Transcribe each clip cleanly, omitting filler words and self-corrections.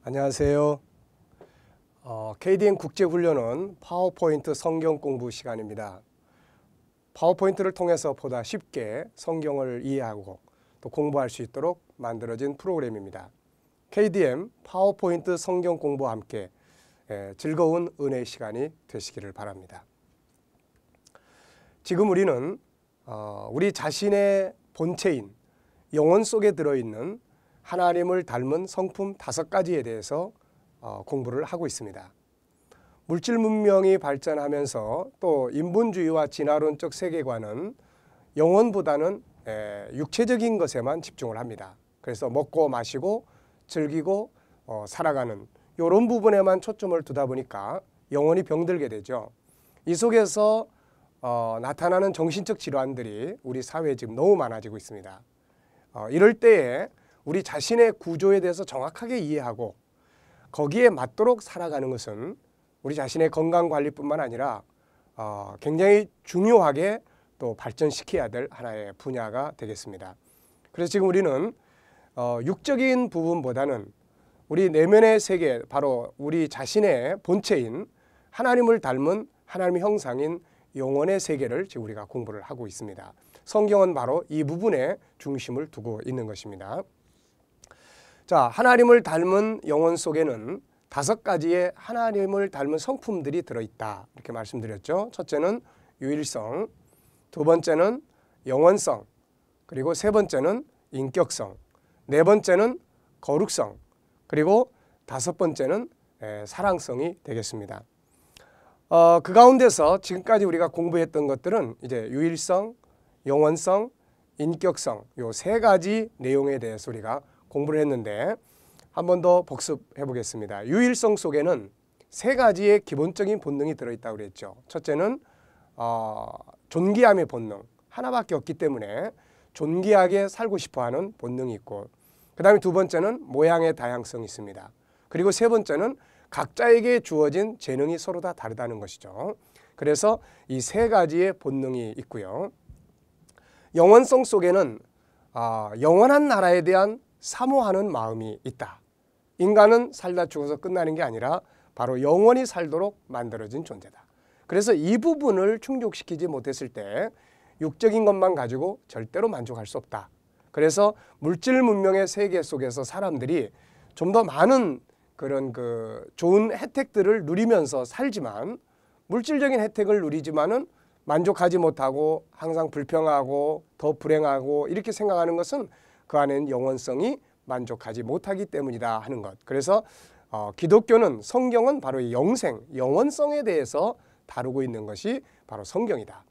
안녕하세요. KDM 국제훈련은 파워포인트 성경 공부 시간입니다. 파워포인트를 통해서 보다 쉽게 성경을 이해하고 또 공부할 수 있도록 만들어진 프로그램입니다. KDM 파워포인트 성경 공부와 함께 즐거운 은혜의 시간이 되시기를 바랍니다. 지금 우리는 우리 자신의 본체인 영혼 속에 들어있는 하나님을 닮은 성품 5가지에 대해서 공부를 하고 있습니다. 물질 문명이 발전하면서 또 인본주의와 진화론적 세계관은 영혼보다는 육체적인 것에만 집중을 합니다. 그래서 먹고 마시고 즐기고 살아가는 이런 부분에만 초점을 두다 보니까 영혼이 병들게 되죠. 이 속에서 나타나는 정신적 질환들이 우리 사회에 지금 너무 많아지고 있습니다. 이럴 때에 우리 자신의 구조에 대해서 정확하게 이해하고 거기에 맞도록 살아가는 것은 우리 자신의 건강관리뿐만 아니라 굉장히 중요하게 또 발전시켜야 될 하나의 분야가 되겠습니다. 그래서 지금 우리는 육적인 부분보다는 우리 내면의 세계, 바로 우리 자신의 본체인 하나님을 닮은 하나님의 형상인 영혼의 세계를 지금 우리가 공부를 하고 있습니다. 성경은 바로 이 부분에 중심을 두고 있는 것입니다. 자, 하나님을 닮은 영혼 속에는 5가지의 하나님을 닮은 성품들이 들어있다, 이렇게 말씀드렸죠. 첫째는 유일성, 두 번째는 영원성, 그리고 세 번째는 인격성, 네 번째는 거룩성, 그리고 5번째는 사랑성이 되겠습니다. 그 가운데서 지금까지 우리가 공부했던 것들은 이제 유일성, 영원성, 인격성, 요 3가지 내용에 대해서 우리가 공부를 했는데 한 번 더 복습해 보겠습니다. 유일성 속에는 3가지의 기본적인 본능이 들어있다고 그랬죠. 첫째는 존귀함의 본능, 하나밖에 없기 때문에 존귀하게 살고 싶어하는 본능이 있고, 그 다음에 두 번째는 모양의 다양성이 있습니다. 그리고 세 번째는 각자에게 주어진 재능이 서로 다 다르다는 것이죠. 그래서 이 3가지의 본능이 있고요. 영원성 속에는 영원한 나라에 대한 사모하는 마음이 있다. 인간은 살다 죽어서 끝나는 게 아니라 바로 영원히 살도록 만들어진 존재다. 그래서 이 부분을 충족시키지 못했을 때 육적인 것만 가지고 절대로 만족할 수 없다. 그래서 물질 문명의 세계 속에서 사람들이 좀 더 많은 그런 좋은 혜택들을 누리면서 살지만, 물질적인 혜택을 누리지만은 만족하지 못하고 항상 불평하고 더 불행하고 이렇게 생각하는 것은 그 안에는 영원성이 만족하지 못하기 때문이다 하는 것. 그래서 기독교는, 성경은 바로 이 영원성에 대해서 다루고 있는 것이 바로 성경이다.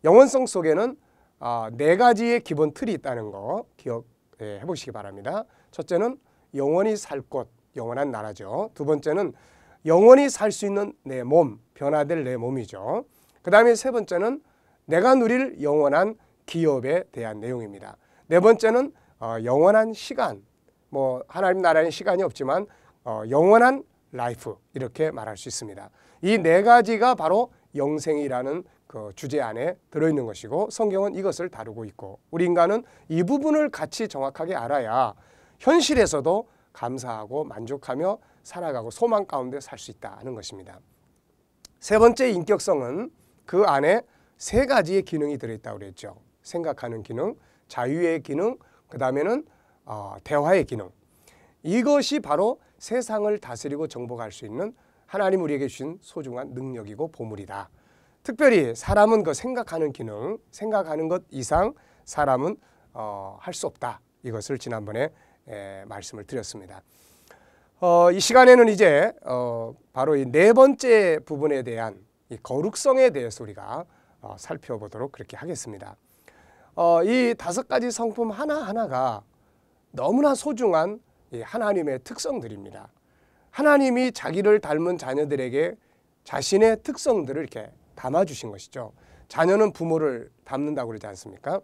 영원성 속에는 4가지의 기본 틀이 있다는 거 기억해 보시기 바랍니다. 첫째는 영원히 살 곳, 영원한 나라죠. 두 번째는 영원히 살 수 있는 내 몸, 변화될 내 몸이죠. 그 다음에 세 번째는 내가 누릴 영원한 기업에 대한 내용입니다. 네 번째는 영원한 시간, 하나님 나라에는 시간이 없지만 영원한 라이프, 이렇게 말할 수 있습니다. 이 4가지가 바로 영생이라는 그 주제 안에 들어있는 것이고, 성경은 이것을 다루고 있고, 우리 인간은 이 부분을 같이 정확하게 알아야 현실에서도 감사하고 만족하며 살아가고 소망 가운데 살 수 있다는 것입니다. 세 번째 인격성은 그 안에 3가지의 기능이 들어있다고 그랬죠. 생각하는 기능, 자유의 기능, 그 다음에는 대화의 기능. 이것이 바로 세상을 다스리고 정복할 수 있는 하나님 우리에게 주신 소중한 능력이고 보물이다. 특별히 사람은 그 생각하는 기능, 생각하는 것 이상 사람은 할 수 없다. 이것을 지난번에 말씀을 드렸습니다. 이 시간에는 이제 바로 이 4번째 부분에 대한 이 거룩성에 대해서 우리가 살펴보도록 그렇게 하겠습니다. 이 5가지 성품 하나하나가 너무나 소중한 하나님의 특성들입니다. 하나님이 자기를 닮은 자녀들에게 자신의 특성들을 이렇게 담아주신 것이죠. 자녀는 부모를 닮는다고 그러지 않습니까?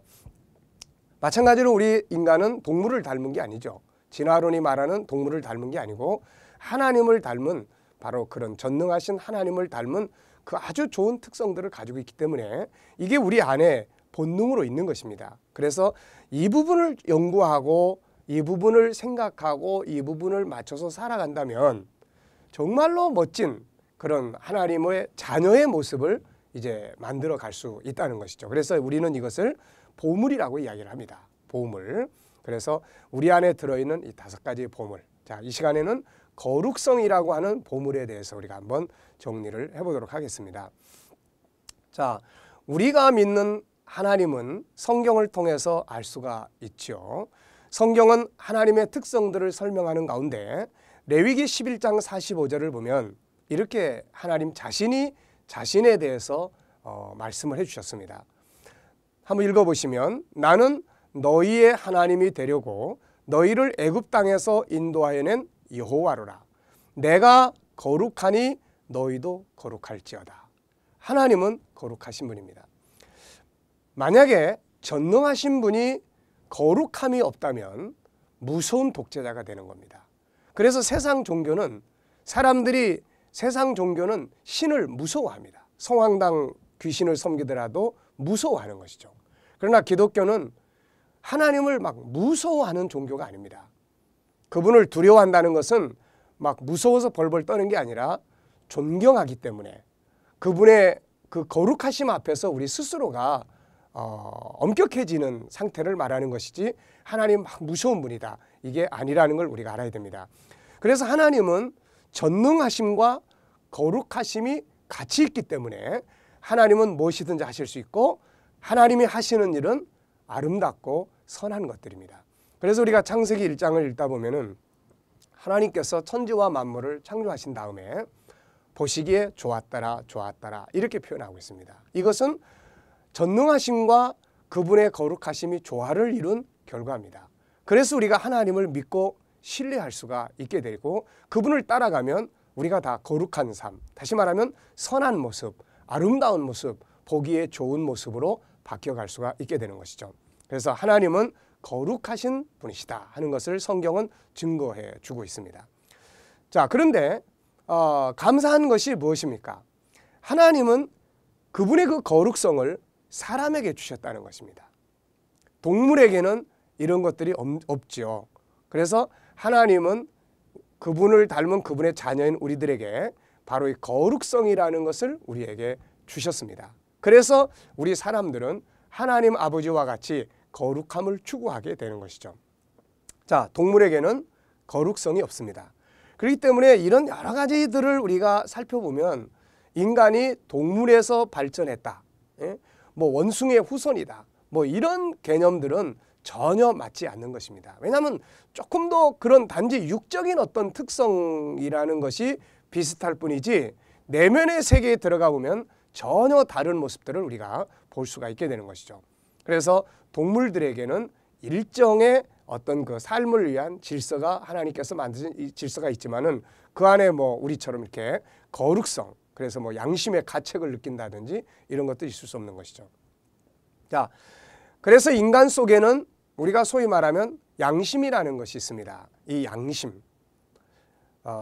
마찬가지로 우리 인간은 동물을 닮은 게 아니죠. 진화론이 말하는 동물을 닮은 게 아니고 하나님을 닮은, 바로 그런 전능하신 하나님을 닮은 그 아주 좋은 특성들을 가지고 있기 때문에 이게 우리 안에 본능으로 있는 것입니다. 그래서 이 부분을 연구하고 이 부분을 생각하고 이 부분을 맞춰서 살아간다면 정말로 멋진 그런 하나님의 자녀의 모습을 이제 만들어 갈 수 있다는 것이죠. 그래서 우리는 이것을 보물이라고 이야기를 합니다. 보물. 그래서 우리 안에 들어있는 이 5가지의 보물. 자, 이 시간에는 거룩성이라고 하는 보물에 대해서 우리가 한번 정리를 해보도록 하겠습니다. 자, 우리가 믿는 하나님은 성경을 통해서 알 수가 있죠. 성경은 하나님의 특성들을 설명하는 가운데 레위기 11장 45절을 보면 이렇게 하나님 자신이 자신에 대해서 말씀을 해주셨습니다. 한번 읽어보시면 나는 너희의 하나님이 되려고 너희를 애굽 땅에서 인도하여 낸 여호와로라. 내가 거룩하니 너희도 거룩할지어다. 하나님은 거룩하신 분입니다. 만약에 전능하신 분이 거룩함이 없다면 무서운 독재자가 되는 겁니다. 그래서 세상 종교는 신을 무서워합니다. 성황당 귀신을 섬기더라도 무서워하는 것이죠. 그러나 기독교는 하나님을 막 무서워하는 종교가 아닙니다. 그분을 두려워한다는 것은 막 무서워서 벌벌 떠는 게 아니라 존경하기 때문에 그분의 그 거룩하심 앞에서 우리 스스로가 엄격해지는 상태를 말하는 것이지 하나님 막 무서운 분이다, 이게 아니라는 걸 우리가 알아야 됩니다. 그래서 하나님은 전능하심과 거룩하심이 같이 있기 때문에 하나님은 무엇이든지 하실 수 있고 하나님이 하시는 일은 아름답고 선한 것들입니다. 그래서 우리가 창세기 1장을 읽다 보면은 하나님께서 천지와 만물을 창조하신 다음에 보시기에 좋았더라 좋았더라 이렇게 표현하고 있습니다. 이것은 전능하심과 그분의 거룩하심이 조화를 이룬 결과입니다. 그래서 우리가 하나님을 믿고 신뢰할 수가 있게 되고 그분을 따라가면 우리가 다 거룩한 삶, 다시 말하면 선한 모습, 아름다운 모습, 보기에 좋은 모습으로 바뀌어갈 수가 있게 되는 것이죠. 그래서 하나님은 거룩하신 분이시다 하는 것을 성경은 증거해 주고 있습니다. 자, 그런데 감사한 것이 무엇입니까? 하나님은 그분의 그 거룩성을 사람에게 주셨다는 것입니다. 동물에게는 이런 것들이 없지요. 그래서 하나님은 그분을 닮은 그분의 자녀인 우리들에게 바로 이 거룩성이라는 것을 우리에게 주셨습니다. 그래서 우리 사람들은 하나님 아버지와 같이 거룩함을 추구하게 되는 것이죠. 자, 동물에게는 거룩성이 없습니다. 그렇기 때문에 이런 여러 가지들을 우리가 살펴보면 인간이 동물에서 발전했다, 뭐 원숭이의 후손이다, 뭐 이런 개념들은 전혀 맞지 않는 것입니다. 왜냐하면 조금 더 그런 단지 육적인 어떤 특성이라는 것이 비슷할 뿐이지 내면의 세계에 들어가 보면 전혀 다른 모습들을 우리가 볼 수가 있게 되는 것이죠. 그래서 동물들에게는 일정의 어떤 그 삶을 위한 질서가 하나님께서 만드신 이 질서가 있지만은 그 안에 뭐 우리처럼 이렇게 거룩성, 그래서 뭐 양심의 가책을 느낀다든지 이런 것도 있을 수 없는 것이죠. 자, 그래서 인간 속에는 우리가 소위 말하면 양심이라는 것이 있습니다. 이 양심,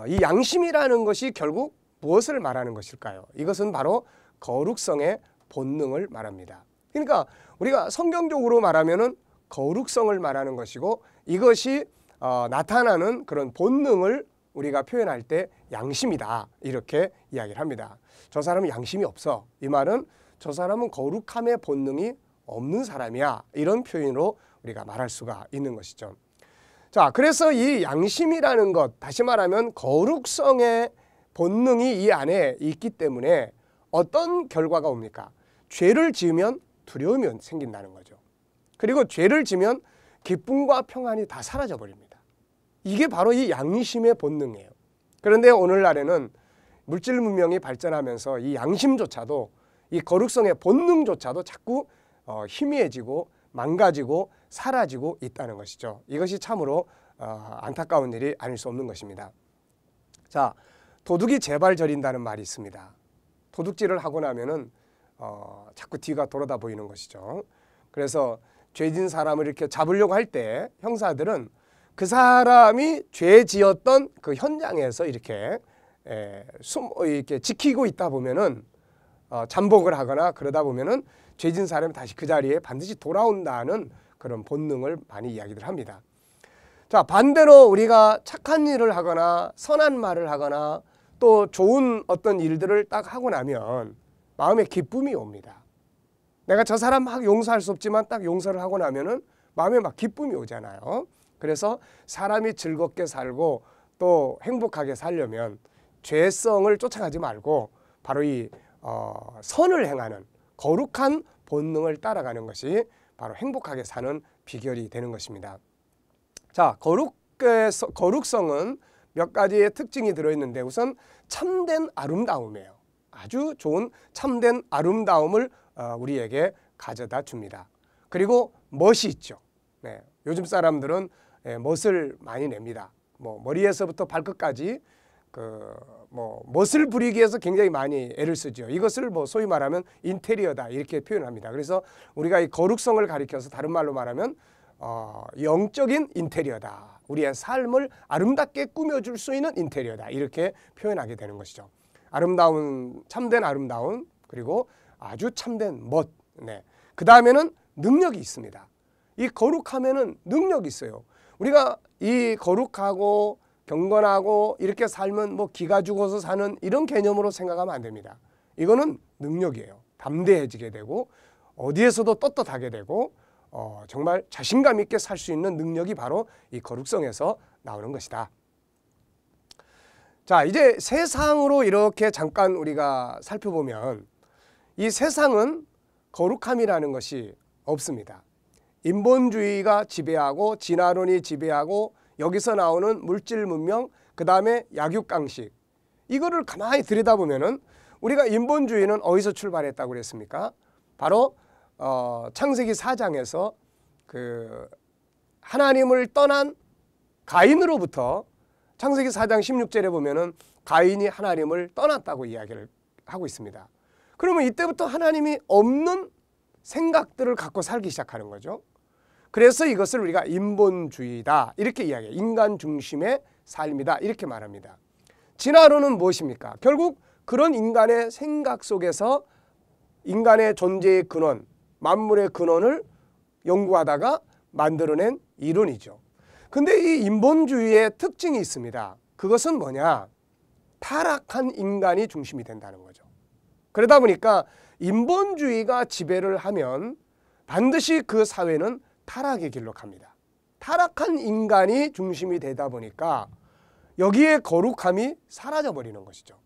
이 양심이라는 것이 결국 무엇을 말하는 것일까요? 이것은 바로 거룩성의 본능을 말합니다. 그러니까 우리가 성경적으로 말하면은 거룩성을 말하는 것이고 이것이 나타나는 그런 본능을 우리가 표현할 때 양심이다 이렇게 이야기를 합니다. 저 사람은 양심이 없어, 이 말은 저 사람은 거룩함의 본능이 없는 사람이야, 이런 표현으로 우리가 말할 수가 있는 것이죠. 자, 그래서 이 양심이라는 것, 다시 말하면 거룩성의 본능이 이 안에 있기 때문에 어떤 결과가 옵니까? 죄를 지으면 두려움이 생긴다는 거죠. 그리고 죄를 지면 기쁨과 평안이 다 사라져 버립니다. 이게 바로 이 양심의 본능이에요. 그런데 오늘날에는 물질 문명이 발전하면서 이 양심조차도, 이 거룩성의 본능조차도 자꾸 희미해지고 망가지고 사라지고 있다는 것이죠. 이것이 참으로 안타까운 일이 아닐 수 없는 것입니다. 자, 도둑이 제발 저린다는 말이 있습니다. 도둑질을 하고 나면은 자꾸 뒤가 돌아다 보이는 것이죠. 그래서 죄진 사람을 이렇게 잡으려고 할 때 형사들은 그 사람이 죄 지었던 그 현장에서 이렇게 지키고 있다 보면은 잠복을 하거나 그러다 보면은 죄진 사람이 다시 그 자리에 반드시 돌아온다는 그런 본능을 많이 이야기들 합니다. 자, 반대로 우리가 착한 일을 하거나 선한 말을 하거나 또 좋은 어떤 일들을 딱 하고 나면 마음에 기쁨이 옵니다. 내가 저 사람 막 용서할 수 없지만 딱 용서를 하고 나면은 마음에 막 기쁨이 오잖아요. 그래서 사람이 즐겁게 살고 또 행복하게 살려면 죄성을 쫓아가지 말고 바로 이 선을 행하는 거룩한 본능을 따라가는 것이 바로 행복하게 사는 비결이 되는 것입니다. 자, 거룩성은 몇 가지의 특징이 들어있는데 우선 참된 아름다움이에요. 아주 좋은 참된 아름다움을 우리에게 가져다 줍니다. 그리고 멋이 있죠. 네, 요즘 사람들은 멋을 많이 냅니다. 뭐 머리에서부터 발끝까지 멋을 부리기 위해서 굉장히 많이 애를 쓰죠. 이것을 뭐 소위 말하면 인테리어다 이렇게 표현합니다. 그래서 우리가 이 거룩성을 가리켜서 다른 말로 말하면 영적인 인테리어다. 우리의 삶을 아름답게 꾸며줄 수 있는 인테리어다. 이렇게 표현하게 되는 것이죠. 아름다운, 참된 아름다움, 그리고 아주 참된 멋. 네. 그 다음에는 능력이 있습니다. 이 거룩하면은 능력이 있어요. 우리가 이 거룩하고 경건하고 이렇게 살면 뭐 기가 죽어서 사는 이런 개념으로 생각하면 안 됩니다. 이거는 능력이에요. 담대해지게 되고 어디에서도 떳떳하게 되고 정말 자신감 있게 살 수 있는 능력이 바로 이 거룩성에서 나오는 것이다. 자, 이제 세상으로 이렇게 잠깐 우리가 살펴보면 이 세상은 거룩함이라는 것이 없습니다. 인본주의가 지배하고 진화론이 지배하고 여기서 나오는 물질 문명, 그 다음에 약육강식, 이거를 가만히 들여다보면은 우리가 인본주의는 어디서 출발했다고 그랬습니까? 바로 창세기 4장에서 그 하나님을 떠난 가인으로부터 창세기 4장 16절에 보면은 가인이 하나님을 떠났다고 이야기를 하고 있습니다. 그러면 이때부터 하나님이 없는 생각들을 갖고 살기 시작하는 거죠. 그래서 이것을 우리가 인본주의다 이렇게 이야기해요. 인간 중심의 삶이다 이렇게 말합니다. 진화론은 무엇입니까? 결국 그런 인간의 생각 속에서 인간의 존재의 근원, 만물의 근원을 연구하다가 만들어낸 이론이죠. 근데 이 인본주의의 특징이 있습니다. 그것은 뭐냐? 타락한 인간이 중심이 된다는 거죠. 그러다 보니까 인본주의가 지배를 하면 반드시 그 사회는 타락의 길로 갑니다. 타락한 인간이 중심이 되다 보니까 여기에 거룩함이 사라져버리는 것이죠.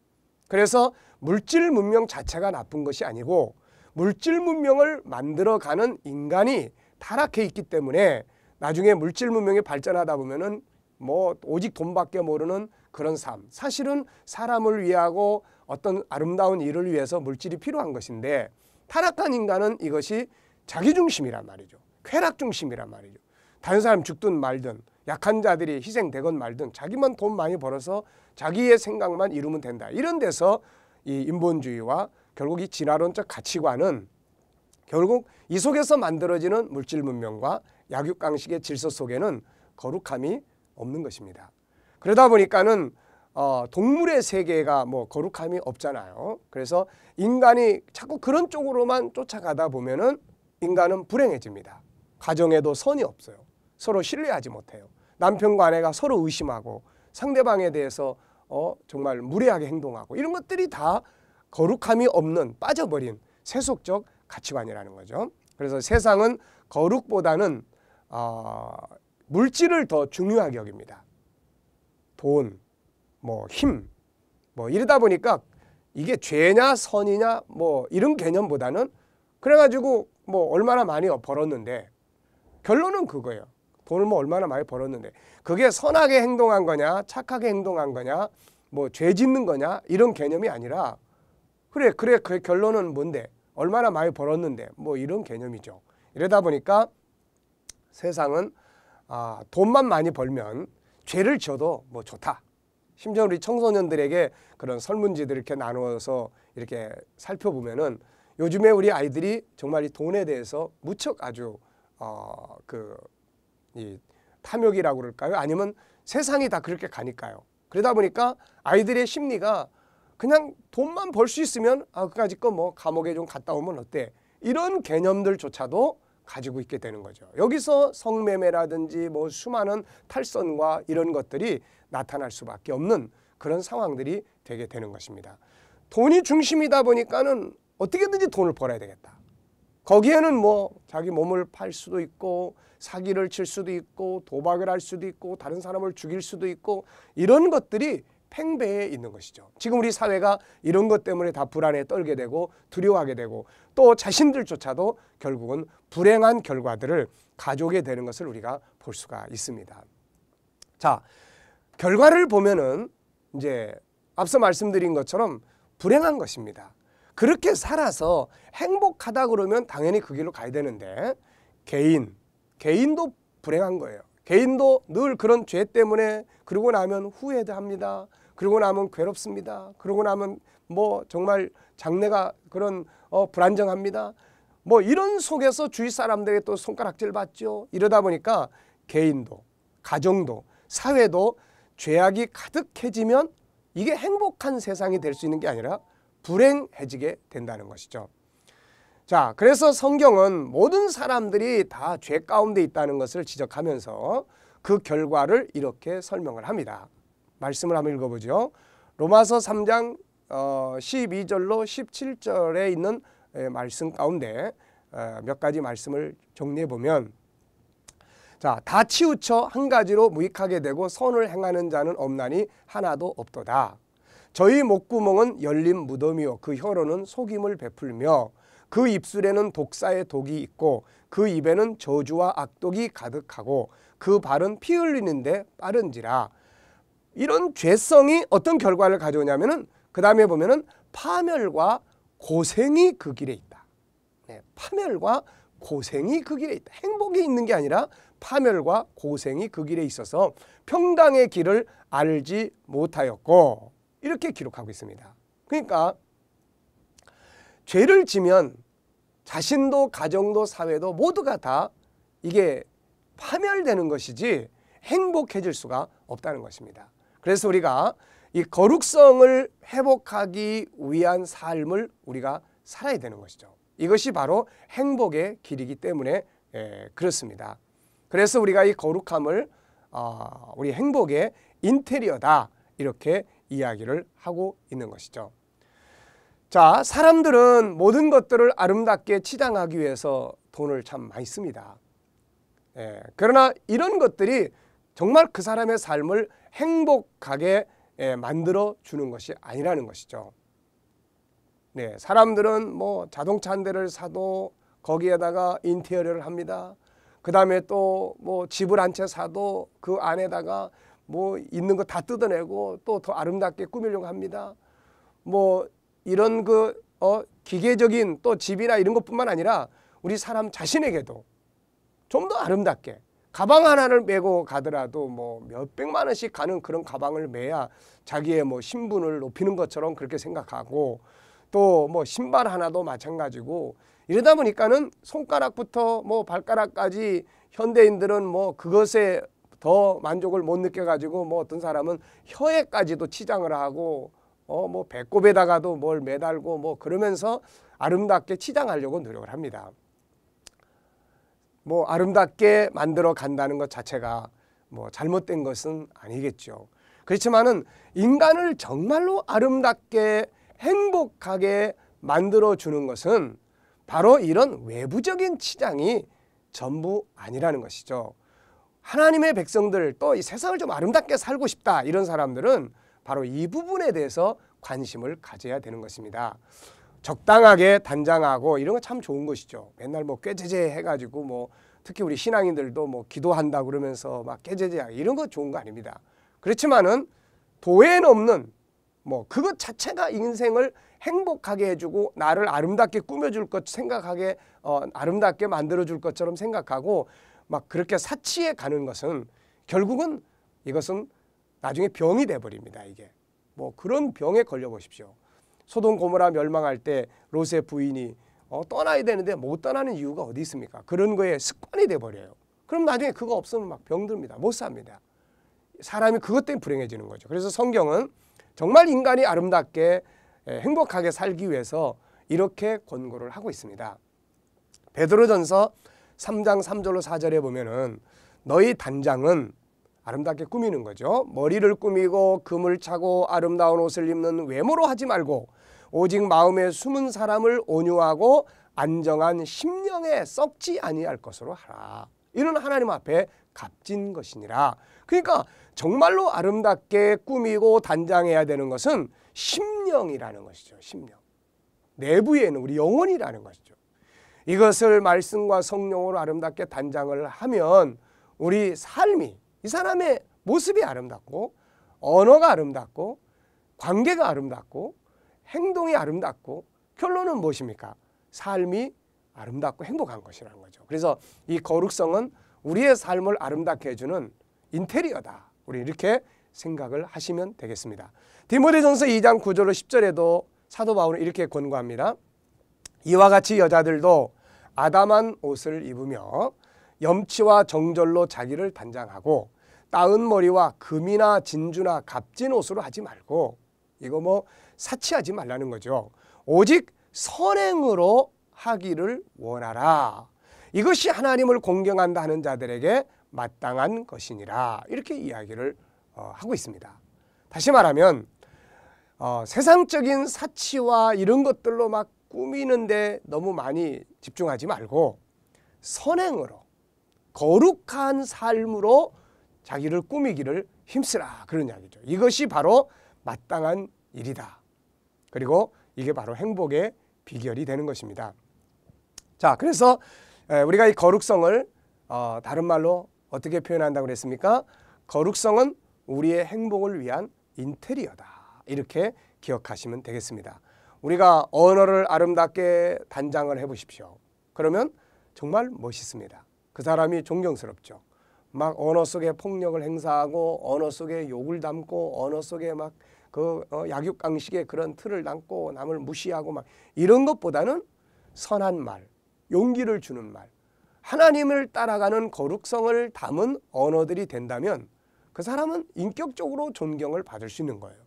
그래서 물질 문명 자체가 나쁜 것이 아니고 물질 문명을 만들어가는 인간이 타락해 있기 때문에 나중에 물질 문명이 발전하다 보면은 뭐 오직 돈밖에 모르는 그런 삶. 사실은 사람을 위하고 어떤 아름다운 일을 위해서 물질이 필요한 것인데 타락한 인간은 이것이 자기중심이란 말이죠. 쾌락중심이란 말이죠. 다른 사람 죽든 말든 약한 자들이 희생되건 말든 자기만 돈 많이 벌어서 자기의 생각만 이루면 된다. 이런 데서 이 인본주의와 결국 이 진화론적 가치관은 결국 이 속에서 만들어지는 물질 문명과 약육강식의 질서 속에는 거룩함이 없는 것입니다. 그러다 보니까는 동물의 세계가 뭐 거룩함이 없잖아요. 그래서 인간이 자꾸 그런 쪽으로만 쫓아가다 보면은 인간은 불행해집니다. 가정에도 선이 없어요. 서로 신뢰하지 못해요. 남편과 아내가 서로 의심하고 상대방에 대해서 정말 무례하게 행동하고 이런 것들이 다 거룩함이 없는 빠져버린 세속적 가치관이라는 거죠. 그래서 세상은 거룩보다는 물질을 더 중요하게 여깁니다. 돈, 뭐 힘, 뭐 이러다 보니까 이게 죄냐 선이냐 뭐 이런 개념보다는 그래가지고 뭐 얼마나 많이 벌었는데 결론은 그거예요. 돈을 뭐 얼마나 많이 벌었는데 그게 선하게 행동한 거냐 착하게 행동한 거냐 뭐 죄 짓는 거냐 이런 개념이 아니라 그래 그 결론은 뭔데 얼마나 많이 벌었는데 뭐 이런 개념이죠. 이러다 보니까 세상은 돈만 많이 벌면 죄를 지어도 뭐 좋다. 심지어 우리 청소년들에게 그런 설문지들 이렇게 나누어서 이렇게 살펴보면은 요즘에 우리 아이들이 정말 이 돈에 대해서 무척 아주 이 탐욕이라고 그럴까요? 아니면 세상이 다 그렇게 가니까요. 그러다 보니까 아이들의 심리가 그냥 돈만 벌 수 있으면 그까짓 거 뭐 감옥에 좀 갔다 오면 어때? 이런 개념들조차도 가지고 있게 되는 거죠. 여기서 성매매라든지 뭐 수많은 탈선과 이런 것들이 나타날 수밖에 없는 그런 상황들이 되게 되는 것입니다. 돈이 중심이다 보니까는 어떻게든지 돈을 벌어야 되겠다. 거기에는 뭐 자기 몸을 팔 수도 있고 사기를 칠 수도 있고 도박을 할 수도 있고 다른 사람을 죽일 수도 있고 이런 것들이 팽배해 있는 것이죠. 지금 우리 사회가 이런 것 때문에 다 불안에 떨게 되고 두려워하게 되고 또 자신들조차도 결국은 불행한 결과들을 가져오게 되는 것을 우리가 볼 수가 있습니다. 자, 결과를 보면은 이제 앞서 말씀드린 것처럼 불행한 것입니다. 그렇게 살아서 행복하다 그러면 당연히 그 길로 가야 되는데 개인도 불행한 거예요. 개인도 늘 그런 죄 때문에 그러고 나면 후회도 합니다. 그러고 나면 괴롭습니다. 그러고 나면 뭐 정말 장래가 그런 불안정합니다. 뭐 이런 속에서 주위 사람들의 또 손가락질 받죠. 이러다 보니까 개인도 가정도 사회도 죄악이 가득해지면 이게 행복한 세상이 될 수 있는 게 아니라 불행해지게 된다는 것이죠. 자, 그래서 성경은 모든 사람들이 다 죄 가운데 있다는 것을 지적하면서 그 결과를 이렇게 설명을 합니다. 말씀을 한번 읽어보죠. 로마서 3장 12절로 17절에 있는 말씀 가운데 몇 가지 말씀을 정리해 보면, 자, 다 치우쳐 한 가지로 무익하게 되고 선을 행하는 자는 없나니 하나도 없도다. 저희 목구멍은 열린 무덤이요 그 혀로는 속임을 베풀며 그 입술에는 독사의 독이 있고 그 입에는 저주와 악독이 가득하고 그 발은 피 흘리는데 빠른지라. 이런 죄성이 어떤 결과를 가져오냐면은 그 다음에 보면은 파멸과 고생이 그 길에 있다. 네, 파멸과 고생이 그 길에 있다. 행복이 있는 게 아니라 파멸과 고생이 그 길에 있어서 평강의 길을 알지 못하였고, 이렇게 기록하고 있습니다. 그러니까 죄를 지면 자신도 가정도 사회도 모두가 다 이게 파멸되는 것이지 행복해질 수가 없다는 것입니다. 그래서 우리가 이 거룩성을 회복하기 위한 삶을 우리가 살아야 되는 것이죠. 이것이 바로 행복의 길이기 때문에 그렇습니다. 그래서 우리가 이 거룩함을 우리 행복의 인테리어다 이렇게 이야기를 하고 있는 것이죠. 자, 사람들은 모든 것들을 아름답게 치장하기 위해서 돈을 참 많이 씁니다. 그러나 이런 것들이 정말 그 사람의 삶을 행복하게 만들어 주는 것이 아니라는 것이죠. 네, 사람들은 뭐 자동차 한 대를 사도 거기에다가 인테리어를 합니다. 그 다음에 또 뭐 집을 한 채 사도 그 안에다가 뭐 있는 거 다 뜯어내고 또 더 아름답게 꾸미려고 합니다. 뭐 이런 기계적인 또 집이나 이런 것뿐만 아니라 우리 사람 자신에게도 좀 더 아름답게 가방 하나를 메고 가더라도 뭐 몇백만 원씩 가는 그런 가방을 메야 자기의 뭐 신분을 높이는 것처럼 그렇게 생각하고, 또 뭐 신발 하나도 마찬가지고, 이러다 보니까는 손가락부터 뭐 발가락까지 현대인들은 뭐 그것에 더 만족을 못 느껴가지고 뭐 어떤 사람은 혀에까지도 치장을 하고 뭐 배꼽에다가도 뭘 매달고 뭐 그러면서 아름답게 치장하려고 노력을 합니다. 뭐 아름답게 만들어 간다는 것 자체가 뭐 잘못된 것은 아니겠죠. 그렇지만은 인간을 정말로 아름답게 행복하게 만들어 주는 것은 바로 이런 외부적인 치장이 전부 아니라는 것이죠. 하나님의 백성들, 또 이 세상을 좀 아름답게 살고 싶다 이런 사람들은 바로 이 부분에 대해서 관심을 가져야 되는 것입니다. 적당하게 단장하고 이런 거 참 좋은 것이죠. 맨날 뭐 꾀죄죄 해가지고 뭐 특히 우리 신앙인들도 뭐 기도한다 그러면서 막 꾀죄죄 이런 거 좋은 거 아닙니다. 그렇지만은 도에 없는 뭐 그것 자체가 인생을 행복하게 해주고 나를 아름답게 꾸며줄 것 생각하게 아름답게 만들어줄 것처럼 생각하고 막 그렇게 사치에 가는 것은 결국은 이것은 나중에 병이 돼버립니다. 이게 뭐 그런 병에 걸려 보십시오. 소돔 고모라 멸망할 때 롯의 부인이 떠나야 되는데 못 떠나는 이유가 어디 있습니까? 그런 거에 습관이 돼버려요. 그럼 나중에 그거 없으면 막 병듭니다. 못 삽니다. 사람이 그것 때문에 불행해지는 거죠. 그래서 성경은 정말 인간이 아름답게 행복하게 살기 위해서 이렇게 권고를 하고 있습니다. 베드로전서 3장 3절로 4절에 보면은 너희 단장은 아름답게 꾸미는 거죠. 머리를 꾸미고 금을 차고 아름다운 옷을 입는 외모로 하지 말고 오직 마음에 숨은 사람을 온유하고 안정한 심령에 썩지 아니할 것으로 하라. 이는 하나님 앞에 값진 것이니라. 그러니까 정말로 아름답게 꾸미고 단장해야 되는 것은 심령이라는 것이죠. 심령. 내부에 있는 우리 영혼이라는 것이죠. 이것을 말씀과 성령으로 아름답게 단장을 하면 우리 삶이, 이 사람의 모습이 아름답고 언어가 아름답고 관계가 아름답고 행동이 아름답고 결론은 무엇입니까? 삶이 아름답고 행복한 것이라는 거죠. 그래서 이 거룩성은 우리의 삶을 아름답게 해주는 인테리어다. 우리 이렇게 생각을 하시면 되겠습니다. 디모데전서 2장 9절로 10절에도 사도 바울은 이렇게 권고합니다. 이와 같이 여자들도 아담한 옷을 입으며 염치와 정절로 자기를 단장하고 따은 머리와 금이나 진주나 값진 옷으로 하지 말고, 이거 뭐 사치하지 말라는 거죠. 오직 선행으로 하기를 원하라. 이것이 하나님을 공경한다 하는 자들에게 마땅한 것이니라. 이렇게 이야기를 하고 있습니다. 다시 말하면 세상적인 사치와 이런 것들로 막 꾸미는데 너무 많이 집중하지 말고 선행으로 거룩한 삶으로 자기를 꾸미기를 힘쓰라. 그런 이야기죠. 이것이 바로 마땅한 일이다. 그리고 이게 바로 행복의 비결이 되는 것입니다. 자, 그래서 우리가 이 거룩성을 다른 말로 어떻게 표현한다고 그랬습니까? 거룩성은 우리의 행복을 위한 인테리어다. 이렇게 기억하시면 되겠습니다. 우리가 언어를 아름답게 단장을 해보십시오. 그러면 정말 멋있습니다. 그 사람이 존경스럽죠. 막 언어 속에 폭력을 행사하고 언어 속에 욕을 담고 언어 속에 막 그 약육강식의 그런 틀을 담고 남을 무시하고 막 이런 것보다는 선한 말, 용기를 주는 말, 하나님을 따라가는 거룩성을 담은 언어들이 된다면 그 사람은 인격적으로 존경을 받을 수 있는 거예요.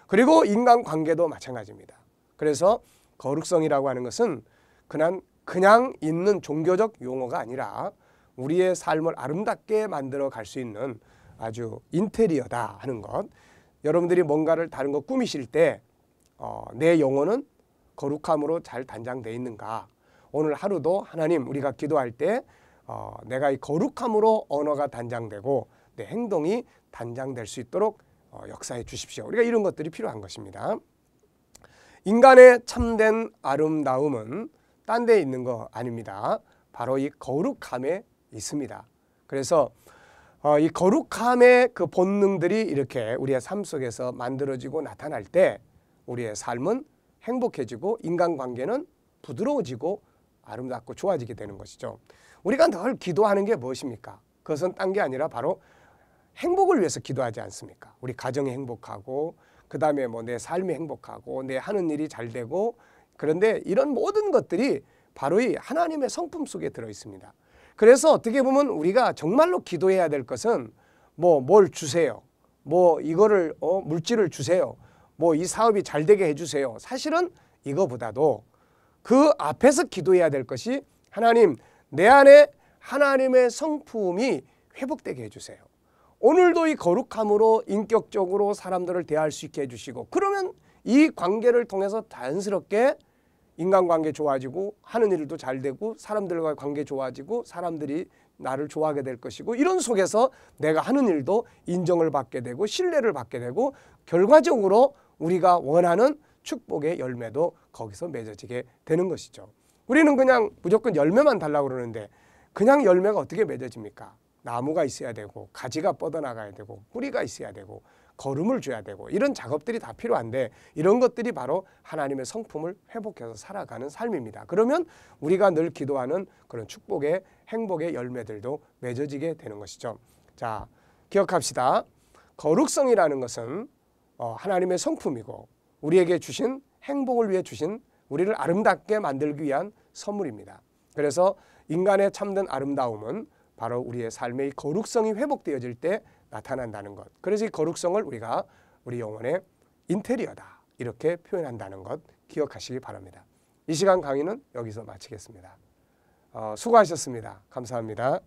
그리고 인간관계도 마찬가지입니다. 그래서 거룩성이라고 하는 것은 그냥 있는 종교적 용어가 아니라 우리의 삶을 아름답게 만들어 갈 수 있는 아주 인테리어다 하는 것. 여러분들이 뭔가를 다른 거 꾸미실 때 내 영혼은 거룩함으로 잘 단장되어 있는가. 오늘 하루도 하나님, 우리가 기도할 때 내가 이 거룩함으로 언어가 단장되고 내 행동이 단장될 수 있도록 역사해 주십시오. 우리가 이런 것들이 필요한 것입니다. 인간의 참된 아름다움은 딴 데 있는 거 아닙니다. 바로 이 거룩함에 있습니다. 그래서 이 거룩함의 그 본능들이 이렇게 우리의 삶 속에서 만들어지고 나타날 때 우리의 삶은 행복해지고 인간관계는 부드러워지고 아름답고 좋아지게 되는 것이죠. 우리가 늘 기도하는 게 무엇입니까? 그것은 딴 게 아니라 바로 행복을 위해서 기도하지 않습니까? 우리 가정이 행복하고 그 다음에 뭐 내 삶이 행복하고 내 하는 일이 잘 되고, 그런데 이런 모든 것들이 바로 이 하나님의 성품 속에 들어 있습니다. 그래서 어떻게 보면 우리가 정말로 기도해야 될 것은 뭘 주세요. 이거를 물질을 주세요. 이 사업이 잘 되게 해주세요. 사실은 이거보다도 그 앞에서 기도해야 될 것이 하나님, 내 안에 하나님의 성품이 회복되게 해주세요. 오늘도 이 거룩함으로 인격적으로 사람들을 대할 수 있게 해주시고, 그러면 이 관계를 통해서 자연스럽게 인간관계 좋아지고 하는 일도 잘 되고 사람들과의 관계 좋아지고 사람들이 나를 좋아하게 될 것이고, 이런 속에서 내가 하는 일도 인정을 받게 되고 신뢰를 받게 되고 결과적으로 우리가 원하는 축복의 열매도 거기서 맺어지게 되는 것이죠. 우리는 그냥 무조건 열매만 달라고 그러는데 그냥 열매가 어떻게 맺어집니까? 나무가 있어야 되고 가지가 뻗어나가야 되고 뿌리가 있어야 되고 거름을 줘야 되고 이런 작업들이 다 필요한데, 이런 것들이 바로 하나님의 성품을 회복해서 살아가는 삶입니다. 그러면 우리가 늘 기도하는 그런 축복의 행복의 열매들도 맺어지게 되는 것이죠. 자, 기억합시다. 거룩성이라는 것은 하나님의 성품이고 우리에게 주신 행복을 위해 주신, 우리를 아름답게 만들기 위한 선물입니다. 그래서 인간의 참된 아름다움은 바로 우리의 삶의 거룩성이 회복되어질 때 나타난다는 것. 그래서 이 거룩성을 우리가 우리 영혼의 인테리어다 이렇게 표현한다는 것 기억하시기 바랍니다. 이 시간 강의는 여기서 마치겠습니다. 수고하셨습니다. 감사합니다.